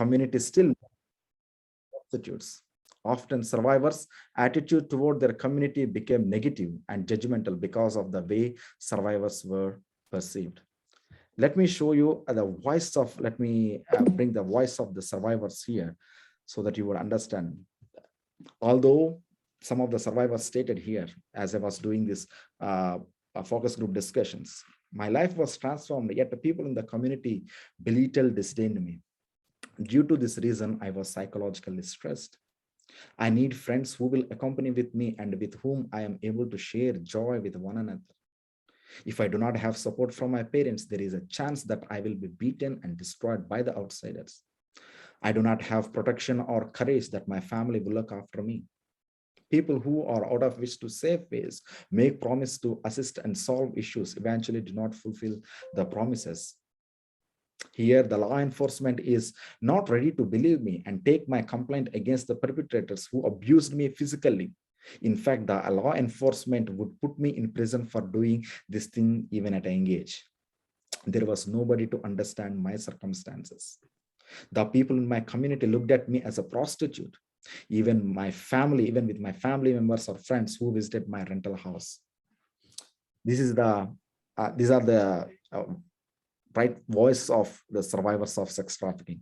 community still prostitutes. Often survivors' attitude toward their community became negative and judgmental because of the way survivors were perceived. Let me show you the voice of, let me bring the voice of the survivors here so that you would understand. Although some of the survivors stated here, as I was doing this focus group discussions, my life was transformed, yet the people in the community belittled, disdained me. Due to this reason, I was psychologically stressed. I need friends who will accompany with me and with whom I am able to share joy with one another. If I do not have support from my parents, there is a chance that I will be beaten and destroyed by the outsiders. I do not have protection or courage that my family will look after me. People who are out of wish to save face, make promise to assist and solve issues, eventually do not fulfill the promises. Here, the law enforcement is not ready to believe me and take my complaint against the perpetrators who abused me physically. In fact, the law enforcement would put me in prison for doing this thing even at a young age. There was nobody to understand my circumstances. The people in my community looked at me as a prostitute. Even my family, even with my family members or friends who visited my rental house. This is the these are the right voice of the survivors of sex trafficking.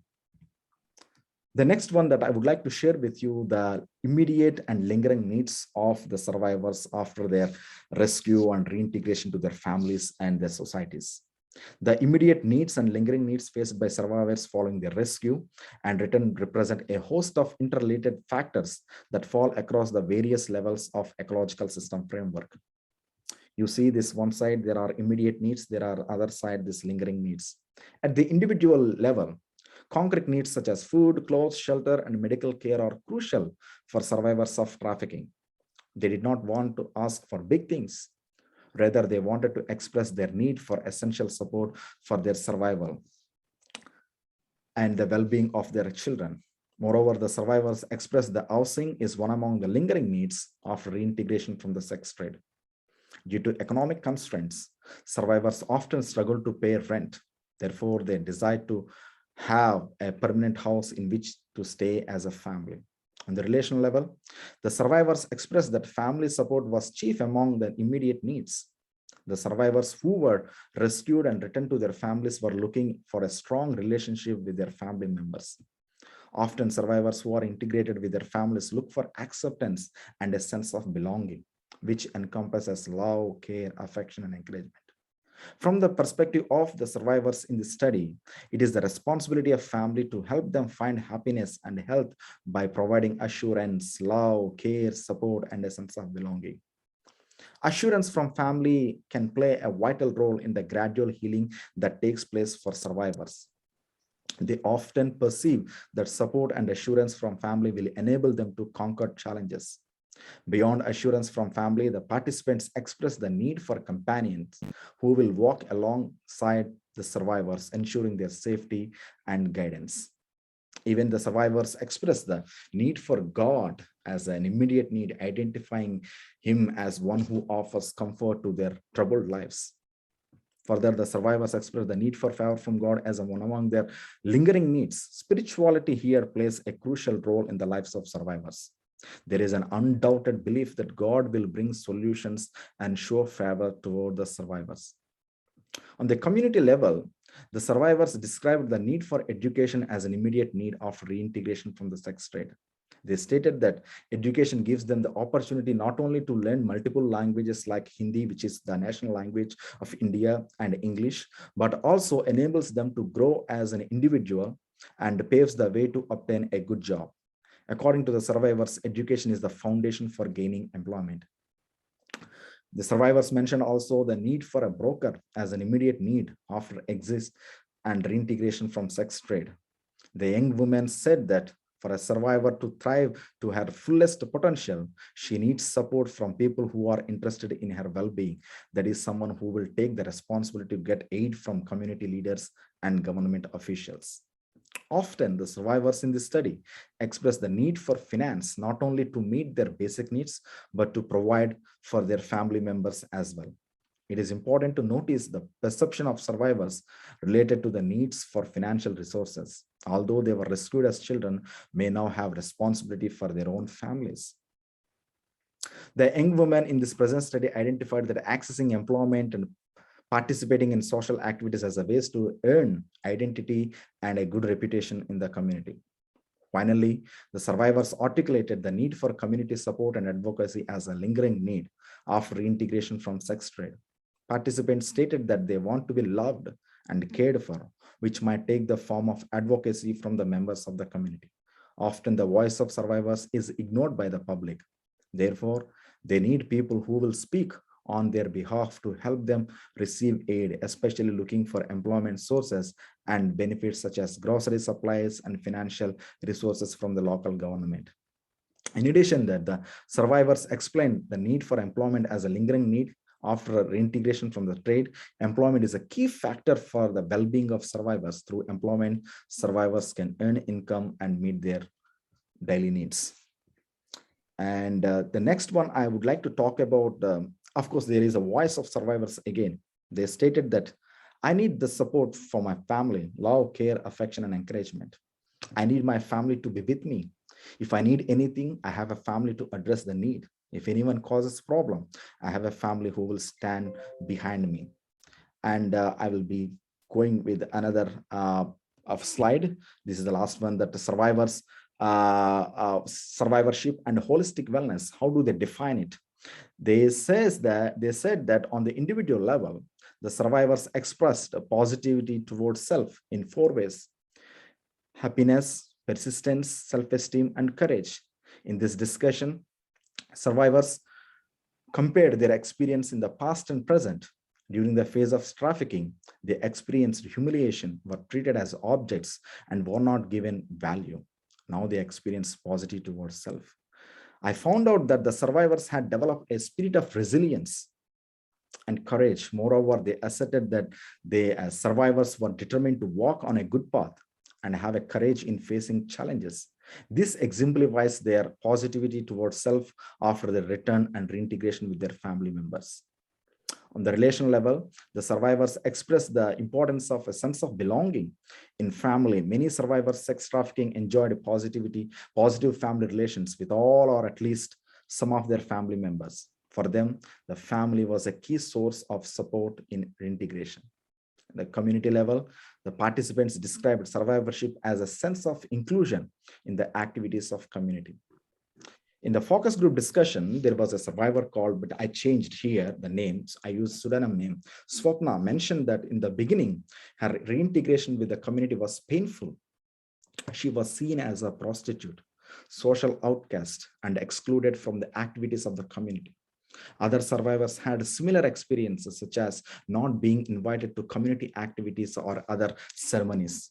The next one that I would like to share with you, the immediate and lingering needs of the survivors after their rescue and reintegration to their families and their societies. The immediate needs and lingering needs faced by survivors following their rescue and return represent a host of interrelated factors that fall across the various levels of ecological system framework. You see this one side, there are immediate needs, there are other side, this lingering needs. At the individual level, concrete needs such as food, clothes, shelter, and medical care are crucial for survivors of trafficking. They did not want to ask for big things. Rather, they wanted to express their need for essential support for their survival and the well-being of their children. Moreover, the survivors expressed the housing is one among the lingering needs of reintegration from the sex trade. Due to economic constraints, survivors often struggle to pay rent. Therefore, they decide to have a permanent house in which to stay as a family. On the relational level, the survivors expressed that family support was chief among the immediate needs. The survivors who were rescued and returned to their families were looking for a strong relationship with their family members. Often, survivors who are integrated with their families look for acceptance and a sense of belonging, which encompasses love, care, affection, and encouragement. From the perspective of the survivors in the study, it is the responsibility of family to help them find happiness and health by providing assurance, love, care, support, and a sense of belonging. Assurance from family can play a vital role in the gradual healing that takes place for survivors. They often perceive that support and assurance from family will enable them to conquer challenges. Beyond assurance from family, the participants express the need for companions who will walk alongside the survivors, ensuring their safety and guidance. Even the survivors express the need for God as an immediate need, identifying him as one who offers comfort to their troubled lives. Further, the survivors express the need for favor from God as one among their lingering needs. Spirituality here plays a crucial role in the lives of survivors. There is an undoubted belief that God will bring solutions and show favor toward the survivors. On the community level, the survivors described the need for education as an immediate need of reintegration from the sex trade. They stated that education gives them the opportunity not only to learn multiple languages like Hindi, which is the national language of India, and English, but also enables them to grow as an individual and paves the way to obtain a good job. According to the survivors, education is the foundation for gaining employment. The survivors mentioned also the need for a broker as an immediate need after exit and reintegration from sex trade. The young woman said that for a survivor to thrive to her fullest potential, she needs support from people who are interested in her well-being. That is someone who will take the responsibility to get aid from community leaders and government officials. Often, the survivors in this study express the need for finance, not only to meet their basic needs, but to provide for their family members as well. It is important to notice the perception of survivors related to the needs for financial resources. Although they were rescued as children, may now have responsibility for their own families. The young women in this present study identified that accessing employment and participating in social activities as a ways to earn identity and a good reputation in the community. Finally, the survivors articulated the need for community support and advocacy as a lingering need after reintegration from sex trade. Participants stated that they want to be loved and cared for, which might take the form of advocacy from the members of the community. Often, the voice of survivors is ignored by the public. Therefore, they need people who will speak on their behalf to help them receive aid, especially looking for employment sources and benefits such as grocery supplies and financial resources from the local government. In addition, that the survivors explained the need for employment as a lingering need after reintegration from the trade. Employment is a key factor for the well-being of survivors. Through employment, survivors can earn income and meet their daily needs. And the next one I would like to talk about, of course, there is a voice of survivors again. They stated that I need the support for my family, love, care, affection, and encouragement. I need my family to be with me. If I need anything, I have a family to address the need. If anyone causes problem, I have a family who will stand behind me. And I will be going with another of slide. This is the last one, that the survivors survivorship and holistic wellness. How do they define it? They said that on the individual level, the survivors expressed a positivity towards self in 4 ways: happiness, persistence, self-esteem, and courage. In this discussion, survivors compared their experience in the past and present. During the phase of trafficking, they experienced humiliation, were treated as objects, and were not given value. Now they experience positive towards self. I found out that the survivors had developed a spirit of resilience and courage. Moreover, they asserted that they, as survivors, were determined to walk on a good path and have a courage in facing challenges. This exemplifies their positivity towards self after their return and reintegration with their family members. On the relational level, the survivors expressed the importance of a sense of belonging in family. Many survivors sex trafficking enjoyed positive family relations with all or at least some of their family members. For them, the family was a key source of support in reintegration. At the community level, the participants described survivorship as a sense of inclusion in the activities of community. In the focus group discussion, there was a survivor called, but I changed here the names. I used pseudonym name. Swapna mentioned that in the beginning, her reintegration with the community was painful. She was seen as a prostitute, social outcast, and excluded from the activities of the community. Other survivors had similar experiences, such as not being invited to community activities or other ceremonies.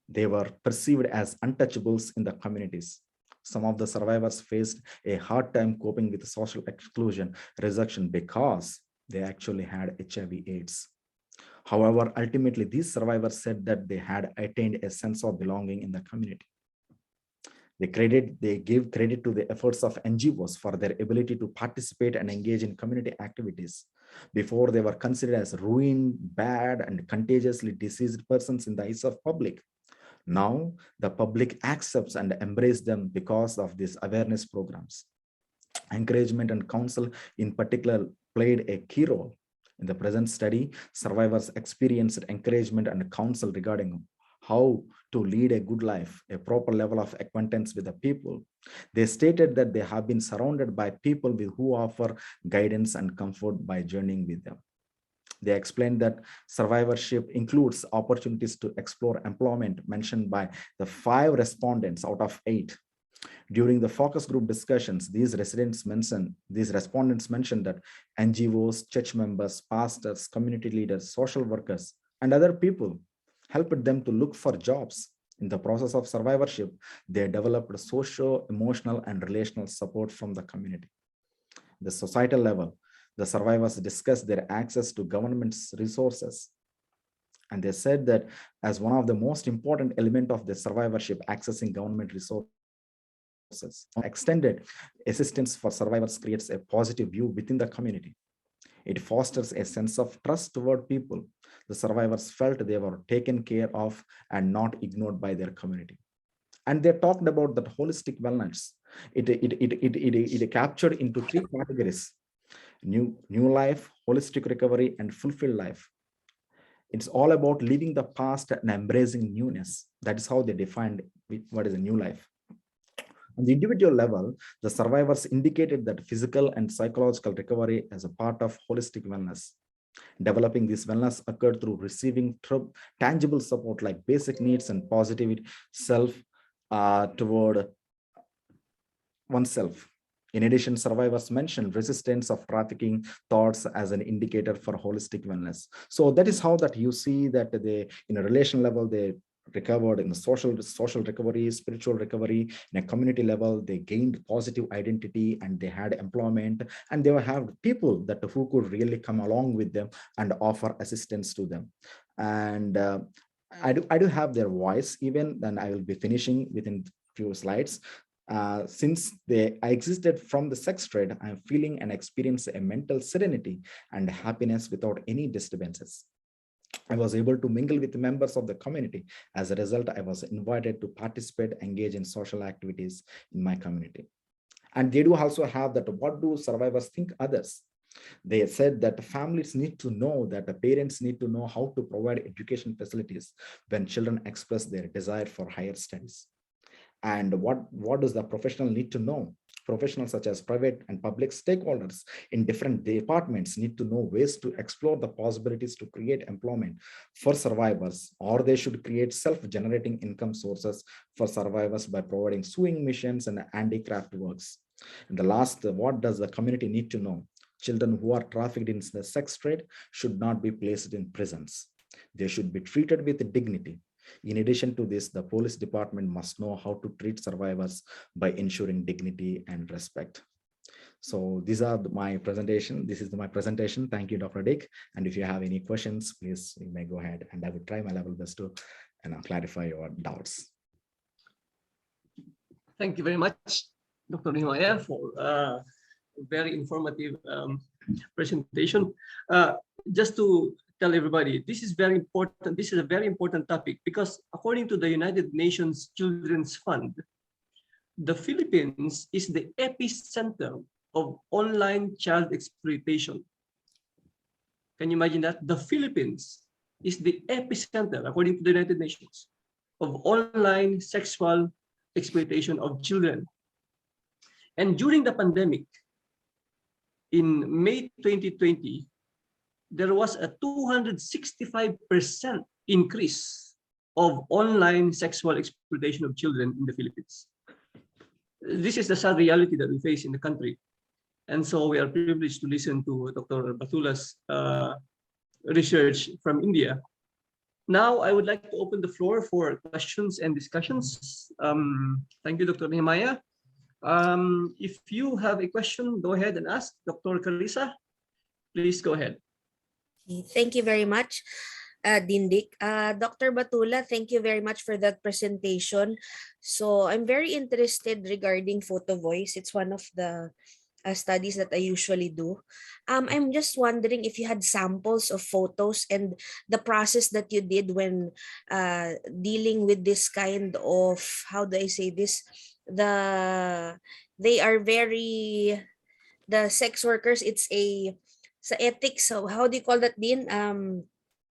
They were perceived as untouchables in the communities. Some of the survivors faced a hard time coping with social exclusion, rejection, because they actually had HIV/AIDS. However, ultimately, these survivors said that they had attained a sense of belonging in the community. They give credit to the efforts of NGOs for their ability to participate and engage in community activities. Before, they were considered as ruined, bad, and contagiously diseased persons in the eyes of public. Now, the public accepts and embraces them because of these awareness programs. Encouragement and counsel, in particular, played a key role. In the present study, survivors experienced encouragement and counsel regarding how to lead a good life, a proper level of acquaintance with the people. They stated that they have been surrounded by people who offer guidance and comfort by journeying with them. They explained that survivorship includes opportunities to explore employment mentioned by the 5 respondents out of 8. During the focus group discussions, these respondents mentioned that NGOs, church members, pastors, community leaders, social workers, and other people helped them to look for jobs. In the process of survivorship, they developed socio, emotional, and relational support from the community. The societal level, the survivors discussed their access to government's resources. And they said that as one of the most important element of the survivorship, accessing government resources. Extended assistance for survivors creates a positive view within the community. It fosters a sense of trust toward people. The survivors felt they were taken care of and not ignored by their community. And they talked about that holistic wellness. It captured into three categories: new life, holistic recovery, and fulfilled life. It's all about leaving the past and embracing newness. That is how they defined what is a new life. On the individual level, the survivors indicated that physical and psychological recovery as a part of holistic wellness. Developing this wellness occurred through receiving tangible support like basic needs and positivity self toward oneself. In addition, survivors mentioned resistance of trafficking thoughts as an indicator for holistic wellness. So that is how that you see that they, in a relation level, they recovered. In the social recovery, spiritual recovery, in a community level, they gained positive identity and they had employment, and they will have people that who could really come along with them and offer assistance to them. And I do have their voice even. Then I will be finishing within few slides. Since I existed from the sex trade, I'm feeling and experience a mental serenity and happiness without any disturbances. I was able to mingle with members of the community. As a result, I was invited to participate, engage in social activities in my community. And they do also have that, what do survivors think others? They said that families need to know, that the parents need to know how to provide education facilities when children express their desire for higher studies. And what does the professional need to know? Professionals such as private and public stakeholders in different departments need to know ways to explore the possibilities to create employment for survivors, or they should create self-generating income sources for survivors by providing sewing machines and handicraft works. And the last, what does the community need to know? Children who are trafficked in the sex trade should not be placed in prisons. They should be treated with dignity. In addition to this, the police department must know how to treat survivors by ensuring dignity and respect. So these are my presentation. This is my presentation. Thank you, Dr. Dick. And if you have any questions, please you may go ahead, and I will try my level best to clarify your doubts. Thank you very much, Dr. Himaya, for a very informative presentation. Just to tell everybody, this is very important. This is a very important topic because according to the United Nations Children's Fund, the Philippines is the epicenter of online child exploitation. Can you imagine that? The Philippines is the epicenter, according to the United Nations, of online sexual exploitation of children. And during the pandemic, in May 2020, there was a 265% increase of online sexual exploitation of children in the Philippines. This is the sad reality that we face in the country. And so we are privileged to listen to Dr. Batula's research from India. Now, I would like to open the floor for questions and discussions. Thank you, Dr. Nehemiah. If you have a question, go ahead and ask. Dr. Carissa, please go ahead. Thank you very much, Dindik. Dr. Batula, thank you very much for that presentation. So I'm very interested regarding photo voice. It's one of the studies that I usually do. I'm just wondering if you had samples of photos and the process that you did when dealing with this kind of, how do I say this? They are very, the sex workers, it's a, sa ethics, so how do you call that, Din?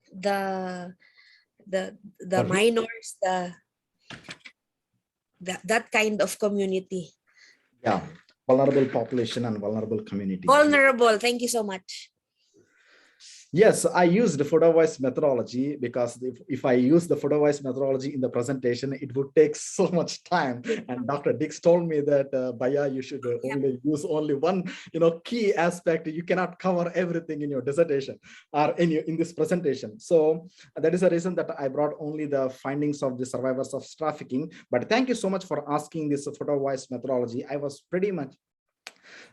The minors, that kind of community. Yeah, vulnerable population and vulnerable community. Vulnerable, thank you so much. Yes, I used the photo voice methodology because if I use the photo voice methodology in the presentation, it would take so much time. And Dr. Dix told me that, Baya, you should only use only one, key aspect. You cannot cover everything in your dissertation or in this presentation. So that is the reason that I brought only the findings of the survivors of trafficking. But thank you so much for asking this photo voice methodology. I was pretty much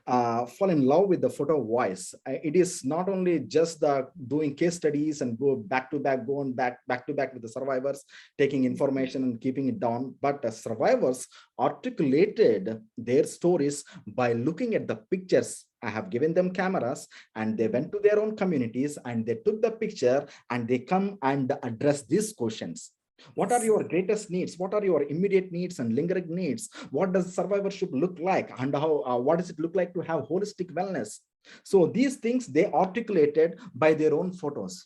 fall in love with the photo voice. It is not only just the doing case studies and go back to back, going back to back with the survivors, taking information and keeping it down, but the survivors articulated their stories by looking at the pictures I have given them cameras, and they went to their own communities and they took the picture and they come and address these questions. What are your greatest needs? What are your immediate needs and lingering needs? What does survivorship look like? And how, what does it look like to have holistic wellness? So these things they articulated by their own photos,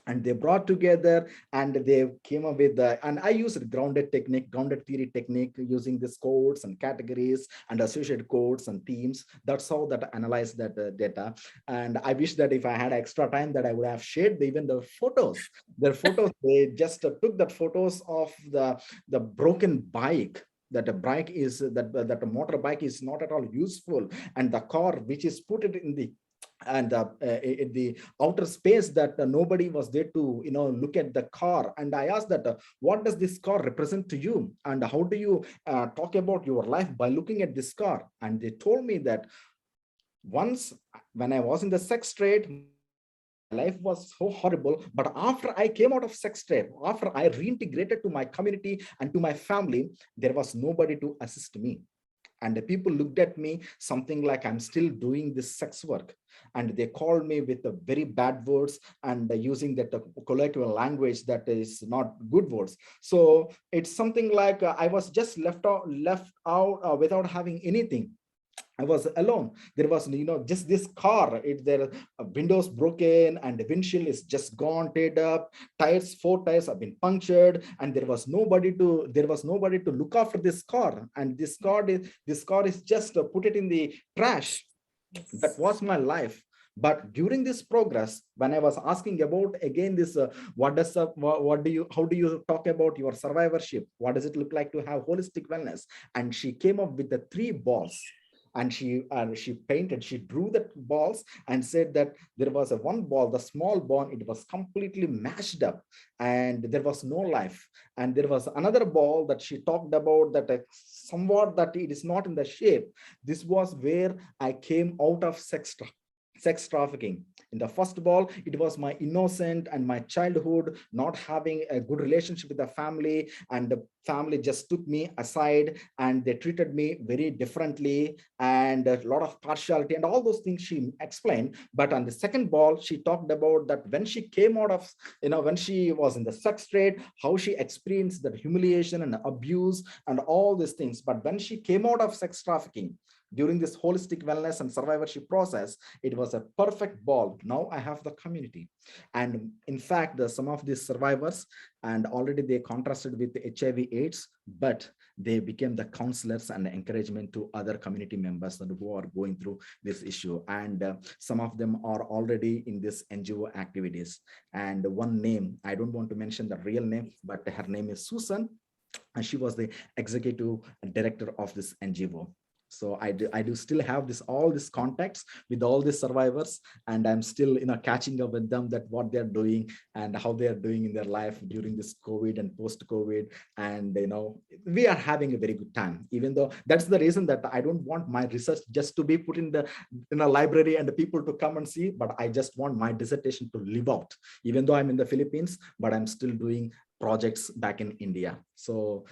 and they brought together and they came up with the, and I used grounded theory technique, using these codes and categories and associated codes and themes. That's how that I analyzed that data. And I wish that if I had extra time that I would have shared even the photos, their photos. They just took that photos of the broken bike, that a bike is that a motorbike is not at all useful, and the car which is put it in the, and in the outer space, that nobody was there to look at the car. And I asked that, what does this car represent to you, and how do you talk about your life by looking at this car? And they told me that once when I was in the sex trade, life was so horrible, but after I came out of sex trade, after I reintegrated to my community and to my family, there was nobody to assist me. And the people looked at me something like I'm still doing this sex work, and they called me with the very bad words, and using that colloquial language that is not good words. So it's something like I was just left out without having anything. I was alone. There was, just this car. There windows broken, and the windshield is just gone, teared up. Tires, 4 tires have been punctured, and there was nobody to look after this car. And this car is just put it in the trash. That was my life. But during this progress, when I was asking about again this, how do you talk about your survivorship? What does it look like to have holistic wellness? And she came up with the 3 balls, and she drew the balls and said that there was a one ball, the small ball, it was completely mashed up and there was no life. And there was another ball that she talked about that somewhat that it is not in the shape. This was where I came out of sex trafficking. In the first ball, it was my innocent and my childhood, not having a good relationship with the family, and the family just took me aside and they treated me very differently, and a lot of partiality and all those things she explained. But on the second ball, she talked about that when she came out of, when she was in the sex trade, how she experienced that humiliation and abuse and all these things. But when she came out of sex trafficking, during this holistic wellness and survivorship process, it was a perfect ball. Now I have the community. And in fact, some of these survivors, and already they contrasted with HIV AIDS, but they became the counselors and encouragement to other community members who are going through this issue. And some of them are already in this NGO activities. And one name, I don't want to mention the real name, but her name is Susan, and she was the executive director of this NGO. So I do still have all these contacts with all these survivors, and I'm still catching up with them, that what they're doing and how they are doing in their life during this COVID and post-COVID. And we are having a very good time, even though that's the reason that I don't want my research just to be put in a library and the people to come and see, but I just want my dissertation to live out, even though I'm in the Philippines, but I'm still doing projects back in India. So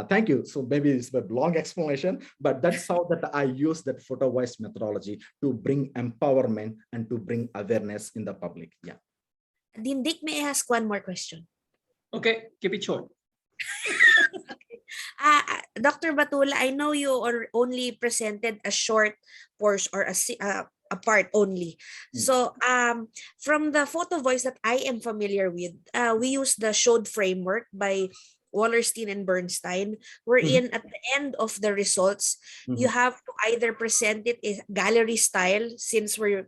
thank you. So maybe it's a long explanation, but that's how that I use that photo voice methodology to bring empowerment and to bring awareness in the public. Yeah. Dindik, may I ask one more question? Okay, keep it short. Dr. Batula, I know you only presented a short portion or a part only. So from the photo voice that I am familiar with, we use the SHOWed framework by Wallerstein and Bernstein, wherein at the end of the results, you have to either present it in gallery style, since we're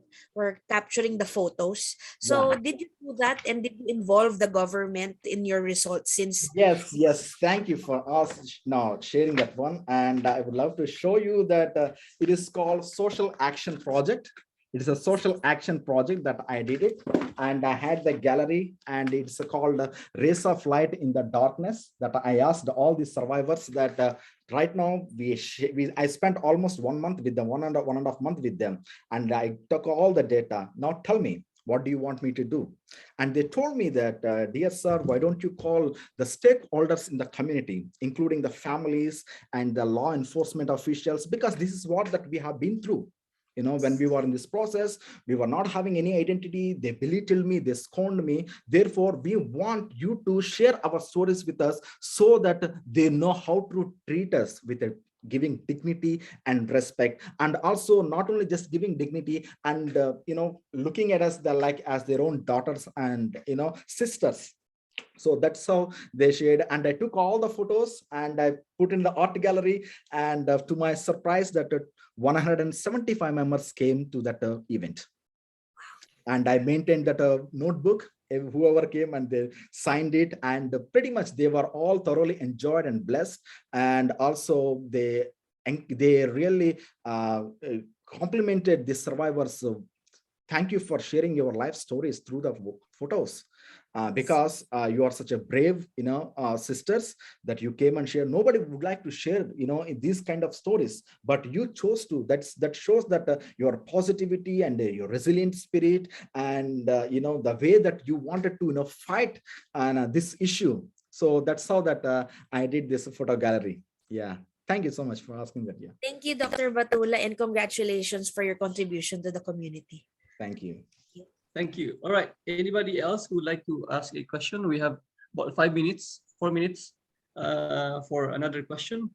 capturing the photos. So did you do that, and did you involve the government in your results? Since Yes, thank you for us now sharing that one. And I would love to show you that it is called Social Action Project. It is a social action project that I did it, and I had the gallery, and it's called Rays of Light in the Darkness. That I asked all the survivors that right now I spent almost 1 month with them, one and a half month with them, and I took all the data. Now tell me, what do you want me to do? And they told me that, dear sir, why don't you call the stakeholders in the community, including the families and the law enforcement officials, because this is what that we have been through. when we were in this process, we were not having any identity. They belittled me, they scorned me. Therefore, we want you to share our stories with us so that they know how to treat us with a giving dignity and respect, and also not only just giving dignity and looking at us like as their own daughters and sisters. So that's how they shared, and I took all the photos and I put in the art gallery, and to my surprise that 175 members came to that event, and I maintained that notebook. Whoever came and they signed it, and pretty much they were all thoroughly enjoyed and blessed, and also they really complimented the survivors. So thank you for sharing your life stories through the photos, because you are such a brave sisters, that you came and shared. Nobody would like to share in these kind of stories, but you chose to. That shows that your positivity and your resilient spirit, and the way that you wanted to fight this issue. So that's how that I did this photo gallery. Yeah, thank you so much for asking that. Yeah, Thank you, Dr. Batula, and congratulations for your contribution to the community. thank you. Thank you. All right. Anybody else who would like to ask a question? We have about 4 minutes for another question.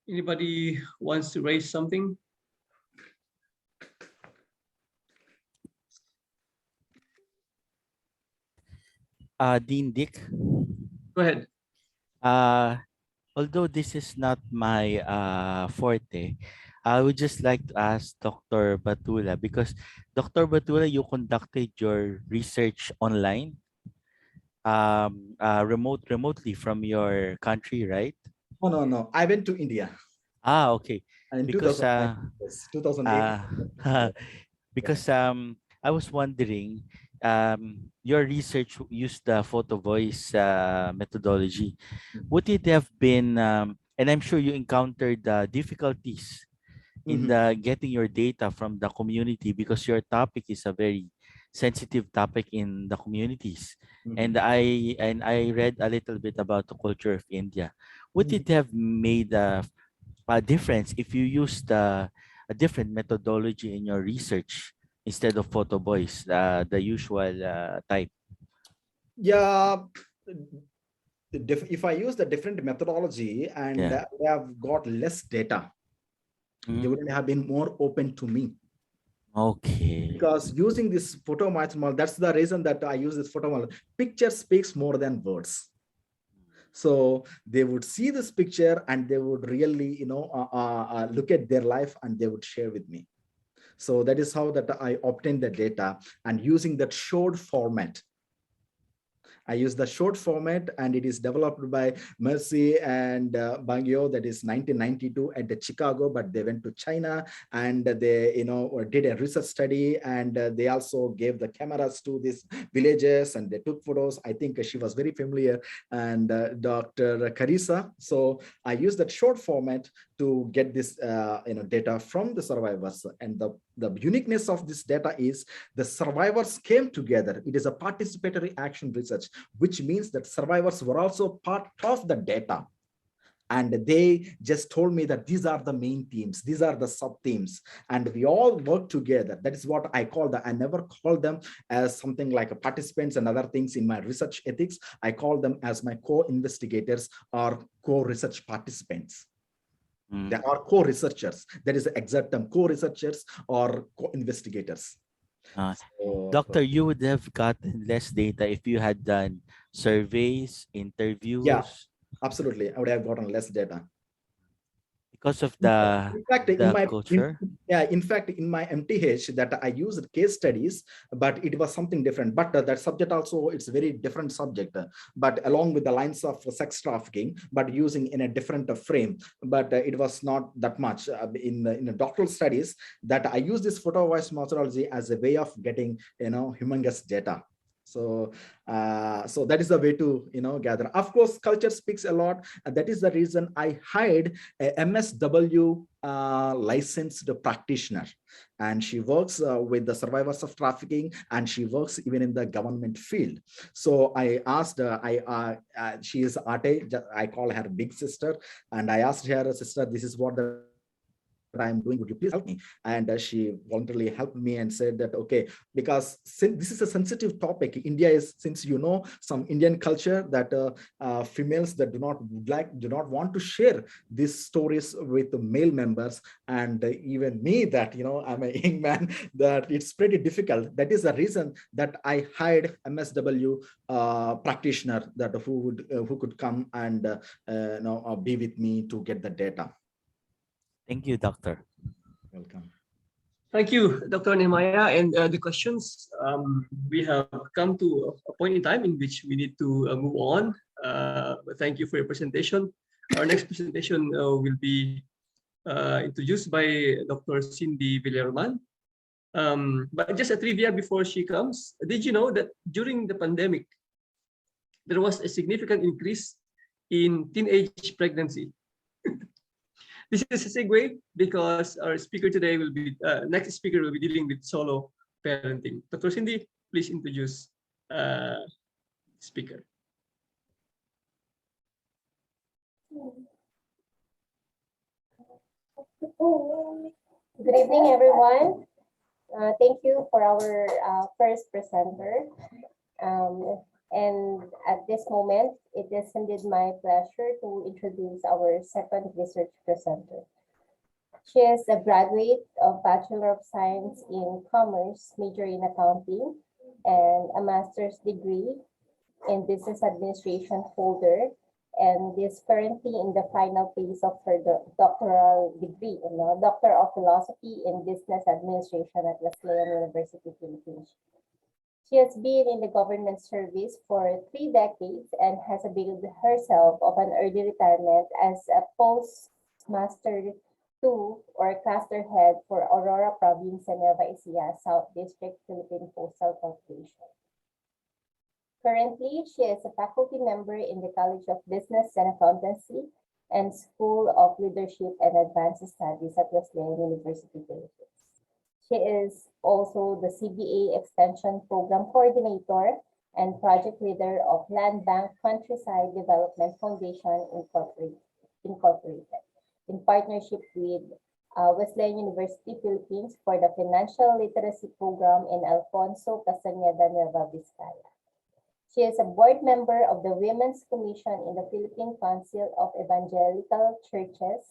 Anybody wants to raise something? Dean Dick, Go ahead. although this is not my forte, I would just like to ask Dr. Batula, because Dr. Batula, you conducted your research online, remotely from your country, right? Oh, no, I went to India Okay. in Because 2009, yes, 2008. uh, because I was wondering, your research used the photo voice methodology. Would it have been, and I'm sure you encountered difficulties in Mhm, the getting your data from the community, because your topic is a very sensitive topic in the communities. mhm, And I read a little bit about the culture of India. Would mhm. it have made a difference if you used a different methodology in your research instead of photo voice, the usual type? Yeah, if I use the different methodology and Yeah. I have got less data, they Mhm. wouldn't have been more open to me, Okay. because using this photo model, that's the reason that I use this photo model. Picture speaks more than words. So they would see this picture and they would really, look at their life and they would share with me. So that is how that I obtained the data, and using that short format. I use the short format, and it is developed by Mercy and Bangyo. That is 1992 at the Chicago, but they went to China and they, did a research study, and they also gave the cameras to these villages and they took photos. I think she was very familiar, and Dr. Carissa. So I used that short format to get this, data from the survivors, and the uniqueness of this data is the survivors came together. It is a participatory action research, which means that survivors were also part of the data. And they just told me that these are the main themes, these are the sub themes, and we all work together. That is what I call I never call them as something like a participants and other things in my research ethics. I call them as my co-investigators or co-research participants. They Mm. are co-researchers. That is the exact term, co-researchers or co-investigators. Uh, So, Doctor, you would have gotten less data if you had done surveys, yeah, interviews, absolutely. I would have gotten less data. because of In fact, the culture. in fact, in my MTH that I used case studies, but it was something different. But that subject also, it's a very different subject, but along with the lines of sex trafficking, but using in a different frame. But it was not that much in the doctoral studies that I use this photo voice methodology as a way of getting, humongous data. So, so that is the way to, gather. Of course, culture speaks a lot. And that is the reason I hired a MSW licensed practitioner, and she works with the survivors of trafficking, and she works even in the government field. So I asked, she is Ate, I call her big sister, and I asked her, sister, this is what the I'm doing, would you please help me? And she voluntarily helped me and said that, okay, because since this is a sensitive topic, India is, since you know, some Indian culture that females that do not want to share these stories with the male members, and even me, that I'm a young man, that it's pretty difficult. That is the reason that I hired MSW practitioner that who could come and be with me to get the data. Thank you, Doctor. Welcome. Thank you, Dr. Nehemiah. And the questions, we have come to a point in time in which we need to move on. But thank you for your presentation. Our next presentation will be introduced by Dr. Cindy Villarman. But just a trivia before she comes. Did you know that during the pandemic, there was a significant increase in teenage pregnancy? This is a segue because our speaker today will be, next speaker will be dealing with solo parenting. Dr. Cindy, please introduce speaker. Good evening, everyone. Thank you for our first presenter. And at this moment, it is indeed my pleasure to introduce our second research presenter. She is a graduate of Bachelor of Science in Commerce, major in accounting, and a master's degree in business administration holder, and is currently in the final phase of her doctoral degree, Doctor of Philosophy in Business Administration at Wesleyan University, Philippines. She has been in the government service for 3 decades and has availed herself of an early retirement as a postmaster 2 or cluster head for Aurora Province and Nueva Ecija, South District, Philippine Postal Corporation. Currently, she is a faculty member in the College of Business and Accountancy and School of Leadership and Advanced Studies at Wesleyan University, Philippines. She is also the CBA Extension Program Coordinator and Project Leader of Land Bank Countryside Development Foundation Incorporated, in partnership with Wesleyan University, Philippines for the Financial Literacy Program in Alfonso Castañeda, Nueva Vizcaya. She is a board member of the Women's Commission in the Philippine Council of Evangelical Churches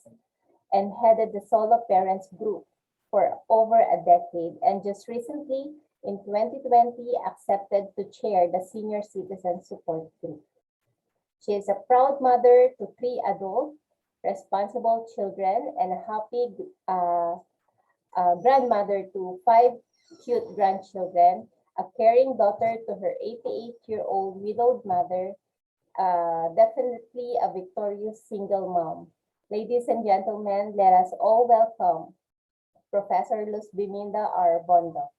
and headed the Solo Parents Group for over a decade, and just recently, in 2020, accepted to chair the Senior Citizen Support Group. She is a proud mother to 3 adult, responsible children, and a happy grandmother to 5 cute grandchildren, a caring daughter to her 88-year-old widowed mother, definitely a victorious single mom. Ladies and gentlemen, let us all welcome Professor Luz Biminda R. Bondo.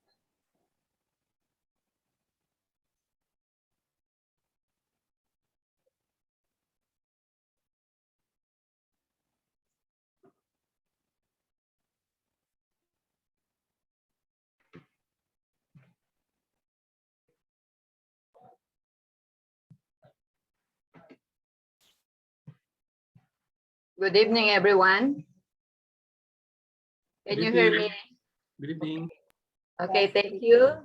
Good evening, everyone. Can you hear me? Good evening. Okay, thank you.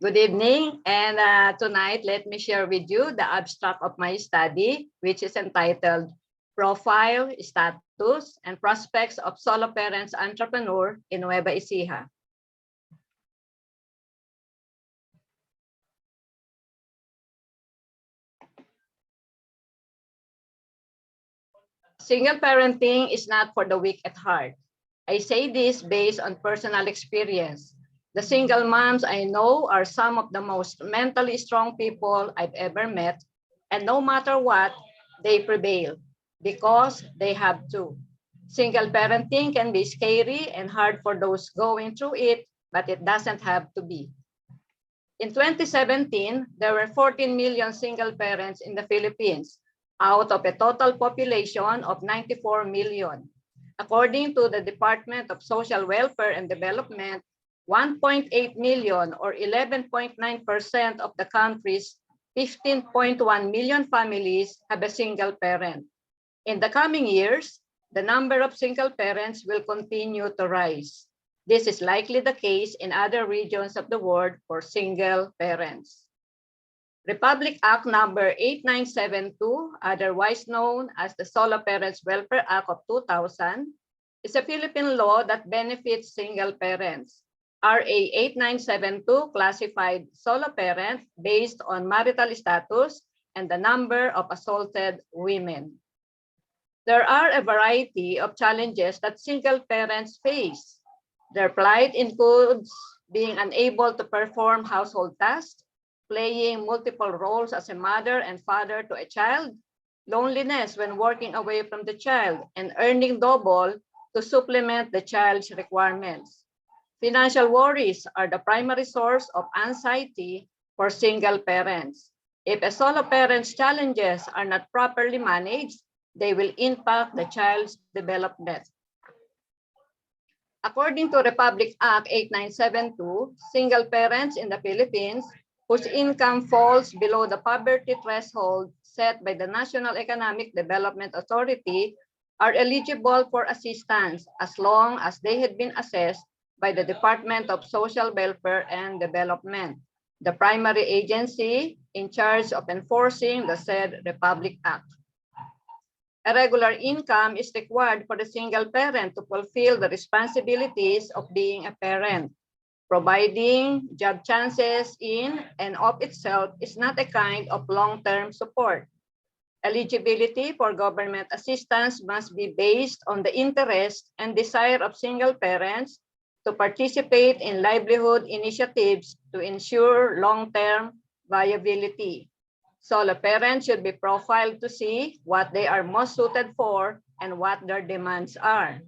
Good evening. And tonight, let me share with you the abstract of my study, which is entitled Profile, Status, and Prospects of Solo Parents Entrepreneur in Nueva Ecija. Single parenting is not for the weak at heart. I say this based on personal experience. The single moms I know are some of the most mentally strong people I've ever met, and no matter what, they prevail because they have to. Single parenting can be scary and hard for those going through it, but it doesn't have to be. In 2017, there were 14 million single parents in the Philippines, out of a total population of 94 million. According to the Department of Social Welfare and Development, 1.8 million or 11.9% of the country's 15.1 million families have a single parent. In the coming years, the number of single parents will continue to rise. This is likely the case in other regions of the world for single parents. Republic Act number 8972, otherwise known as the Solo Parents Welfare Act of 2000, is a Philippine law that benefits single parents. RA 8972 classified solo parent based on marital status and the number of assaulted women. There are a variety of challenges that single parents face. Their plight includes being unable to perform household tasks, playing multiple roles as a mother and father to a child, loneliness when working away from the child, and earning double to supplement the child's requirements. Financial worries are the primary source of anxiety for single parents. If a solo parent's challenges are not properly managed, they will impact the child's development. According to Republic Act 8972, single parents in the Philippines whose income falls below the poverty threshold set by the National Economic Development Authority are eligible for assistance as long as they had been assessed by the Department of Social Welfare and Development, the primary agency in charge of enforcing the said Republic Act. A regular income is required for the single parent to fulfill the responsibilities of being a parent. Providing job chances in and of itself is not a kind of long-term support. Eligibility for government assistance must be based on the interest and desire of single parents to participate in livelihood initiatives to ensure long-term viability. Solo parents should be profiled to see what they are most suited for and what their demands are.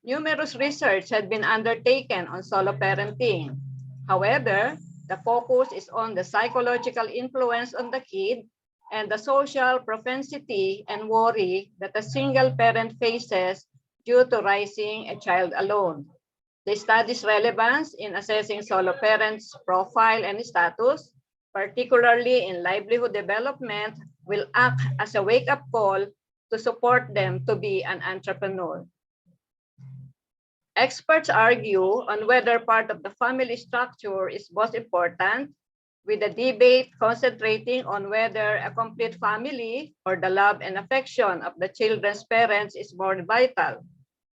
Numerous research had been undertaken on solo parenting. However, the focus is on the psychological influence on the kid and the social propensity and worry that a single parent faces due to raising a child alone. The study's relevance in assessing solo parents' profile and status, particularly in livelihood development, will act as a wake-up call to support them to be an entrepreneur. Experts argue on whether part of the family structure is most important, with the debate concentrating on whether a complete family or the love and affection of the children's parents is more vital.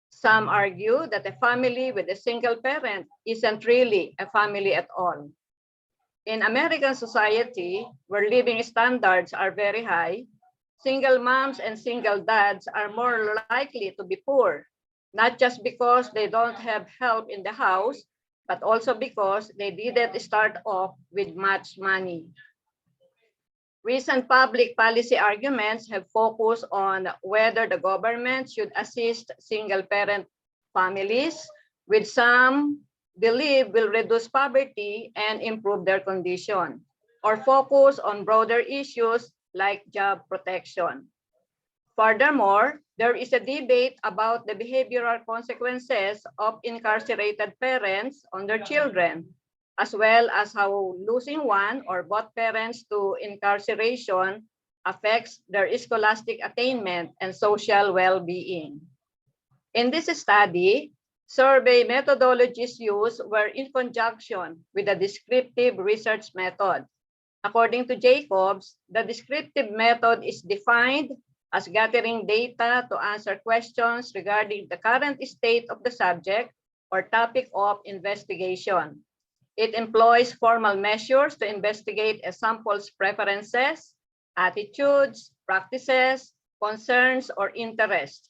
Some argue that a family with a single parent isn't really a family at all. In American society, where living standards are very high, single moms and single dads are more likely to be poor, not just because they don't have help in the house, but also because they didn't start off with much money. Recent public policy arguments have focused on whether the government should assist single-parent families, which some believe will reduce poverty and improve their condition, or focus on broader issues like job protection. Furthermore, there is a debate about the behavioral consequences of incarcerated parents on their children, as well as how losing one or both parents to incarceration affects their scholastic attainment and social well-being. In this study, survey methodologies used were in conjunction with the descriptive research method. According to Jacobs, the descriptive method is defined as gathering data to answer questions regarding the current state of the subject or topic of investigation. It employs formal measures to investigate a sample's preferences, attitudes, practices, concerns, or interests.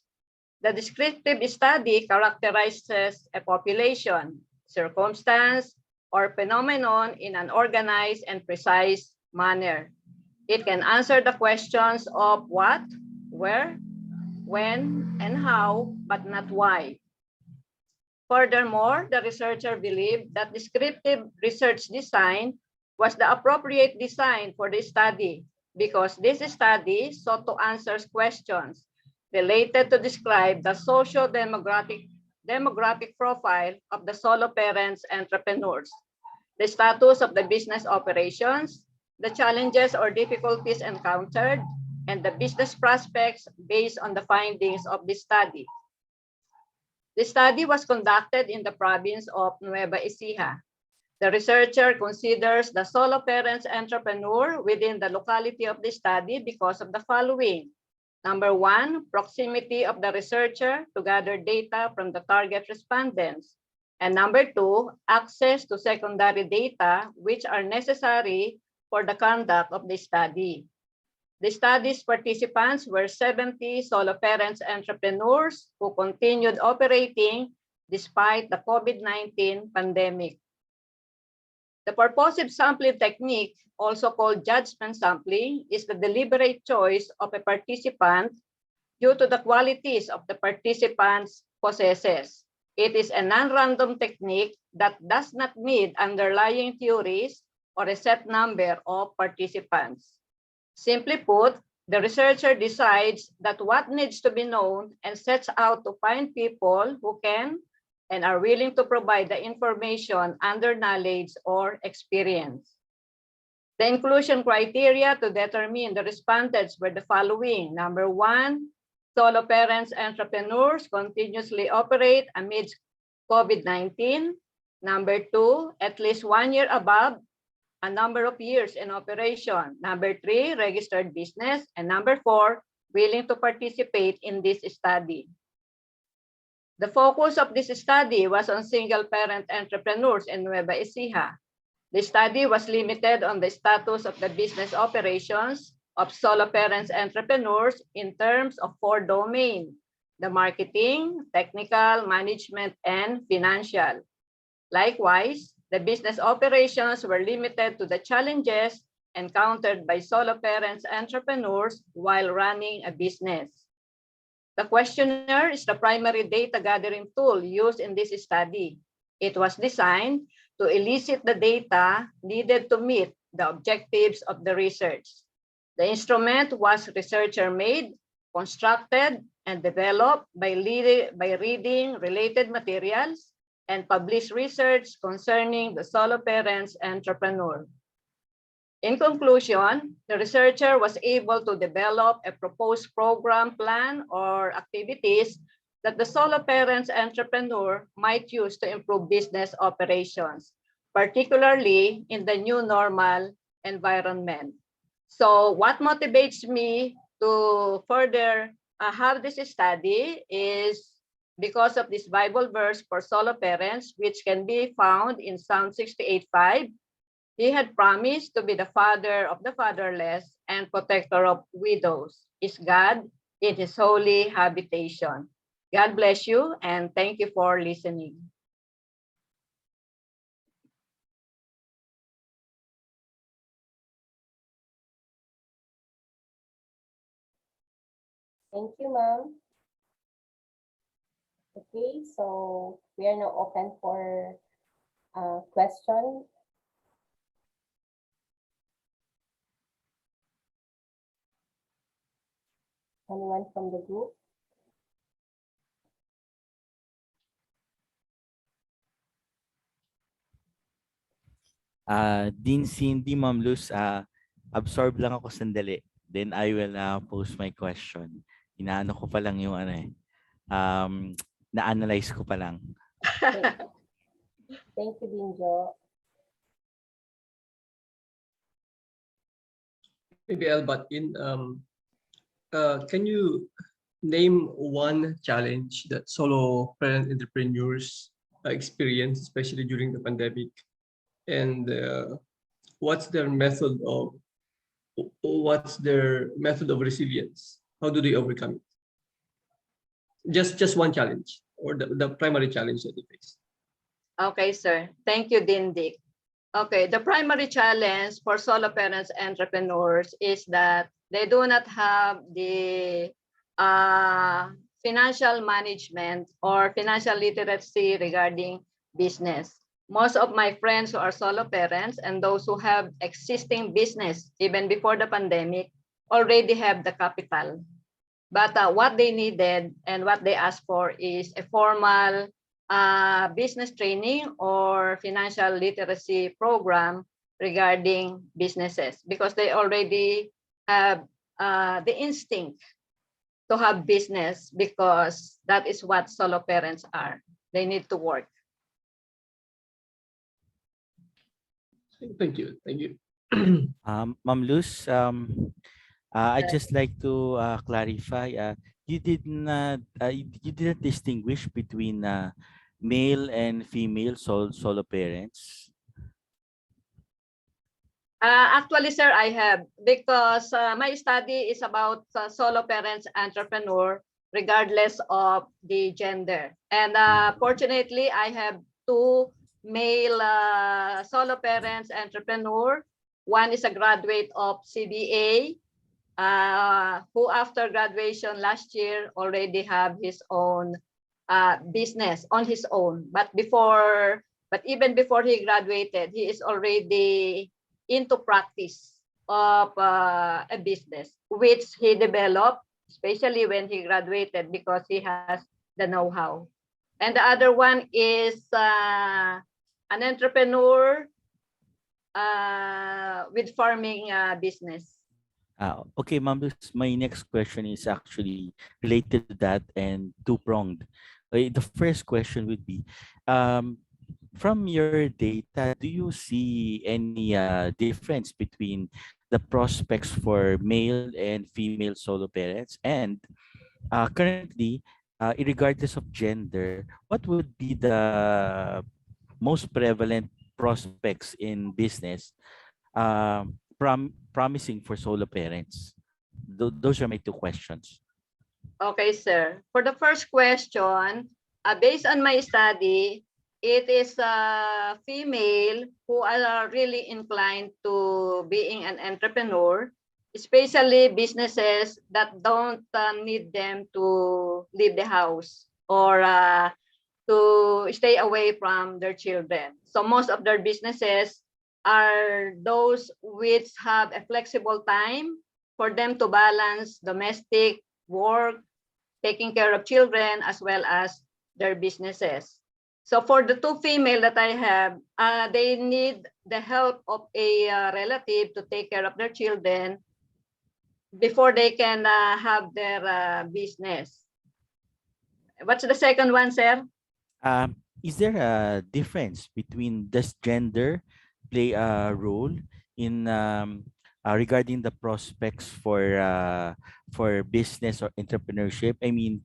The descriptive study characterizes a population, circumstance, or phenomenon in an organized and precise manner. It can answer the questions of what, where, when, and how, but not why. Furthermore, the researcher believed that descriptive research design was the appropriate design for the study because this study sought to answer questions related to describe the socio-demographic profile of the solo parents entrepreneurs, the status of the business operations, the challenges or difficulties encountered, and the business prospects based on the findings of the study. The study was conducted in the province of Nueva Ecija. The researcher considers the solo parents entrepreneur within the locality of the study because of the following. Number one, proximity of the researcher to gather data from the target respondents. And number two, access to secondary data which are necessary for the conduct of the study. The study's participants were 70 solo parents entrepreneurs who continued operating despite the COVID-19 pandemic. The purposive sampling technique, also called judgment sampling, is the deliberate choice of a participant due to the qualities of the participants possesses. It is a non-random technique that does not need underlying theories or a set number of participants. Simply put, the researcher decides that what needs to be known and sets out to find people who can and are willing to provide the information under knowledge or experience. The inclusion criteria to determine the respondents were the following. Number one, solo parents entrepreneurs continuously operate amidst COVID-19. Number two, at least 1 year above a number of years in operation. Number three, registered business. And number four, willing to participate in this study. The focus of this study was on single-parent entrepreneurs in Nueva Ecija. The study was limited on the status of the business operations of solo parents entrepreneurs in terms of 4 domains: the marketing, technical, management, and financial. Likewise, the business operations were limited to the challenges encountered by solo parents entrepreneurs while running a business. The questionnaire is the primary data gathering tool used in this study. It was designed to elicit the data needed to meet the objectives of the research. The instrument was researcher-made, constructed, and developed by reading related materials and published research concerning the solo parents entrepreneur. In conclusion, the researcher was able to develop a proposed program plan or activities that the solo parents entrepreneur might use to improve business operations, particularly in the new normal environment. So what motivates me to further have this study is because of this Bible verse for solo parents, which can be found in Psalm 68:5. He had promised to be the father of the fatherless and protector of widows. Is God in his holy habitation. God bless you and thank you for listening. Thank you, ma'am. Okay, so we are now open for question. Anyone from the group? Dean Cindy, Ma'am Luz, absorb lang ako sandali. Then I will post my question. Inaano ko pa lang yung na-analyze ko pa lang. Thank you, Dinjo. Maybe Albert, can you name one challenge that solo parent entrepreneurs experience, especially during the pandemic? And what's their method of resilience? How do they overcome it? Just one challenge, or the primary challenge that they face. Okay, sir. Thank you, Dean Dick. Okay, the primary challenge for solo parents entrepreneurs is that they do not have the financial management or financial literacy regarding business. Most of my friends who are solo parents and those who have existing business even before the pandemic already have the capital. But what they needed and what they asked for is a formal business training or financial literacy program regarding businesses, because they already have the instinct to have business, because that is what solo parents are. They need to work. Thank you. Thank you. Ma'am Luz, I just like to clarify. You didn't distinguish between male and female solo parents. Actually, sir, I have, because my study is about solo parents entrepreneur, regardless of the gender. And fortunately, I have two male solo parents entrepreneur. One is a graduate of CBA, who after graduation last year already have his own business on his own. But even before he graduated, he is already into practice of a business, which he developed, especially when he graduated, because he has the know-how. And the other one is an entrepreneur with farming business. Okay, Ma'am Luz, my next question is actually related to that and two-pronged. Okay, the first question would be, from your data, do you see any difference between the prospects for male and female solo parents? And currently, regardless of gender, what would be the most prevalent prospects in business promising for solo parents? Those are my two questions. Okay, sir. For the first question, based on my study, it is a female who are really inclined to being an entrepreneur, especially businesses that don't need them to leave the house or to stay away from their children. So most of their businesses are those which have a flexible time for them to balance domestic work, taking care of children, as well as their businesses. So for the two female that I have, they need the help of a relative to take care of their children before they can have their business. What's the second one, sir? Is there a difference between does gender play a role in regarding the prospects for business or entrepreneurship? I mean,